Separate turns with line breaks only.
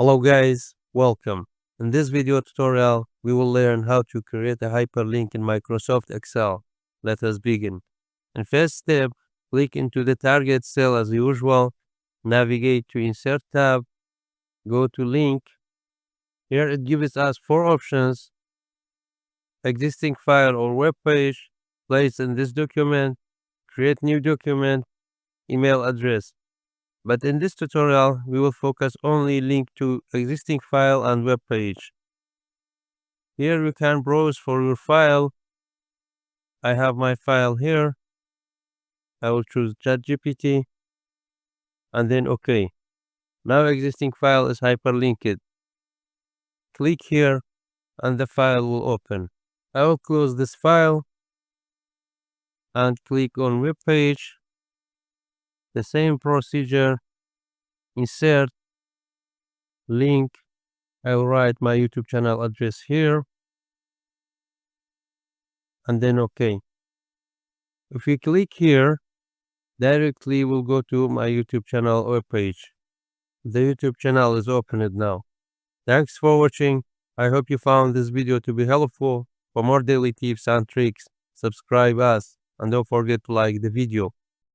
Hello guys, welcome. In this video tutorial, we will learn how to create a hyperlink in Microsoft Excel. Let us begin. In first step, click into the target cell as usual, navigate to Insert tab, go to Link. Here it gives us four options: existing file or web page, place in this document, create new document, email address. But in this tutorial, we will focus only link to existing file and web page. Here you can browse for your file. I have my file here. I will choose ChatGPT and then OK. Now existing file is hyperlinked. Click here and the file will open. I will close this file and click on web page. The same procedure. Insert, link. I will write my YouTube channel address here and then OK. If you click here, directly will go to my YouTube channel web page. The YouTube channel is opened now. Thanks for watching. I hope you found this video to be helpful. For more daily tips and tricks, subscribe us and don't forget to like the video.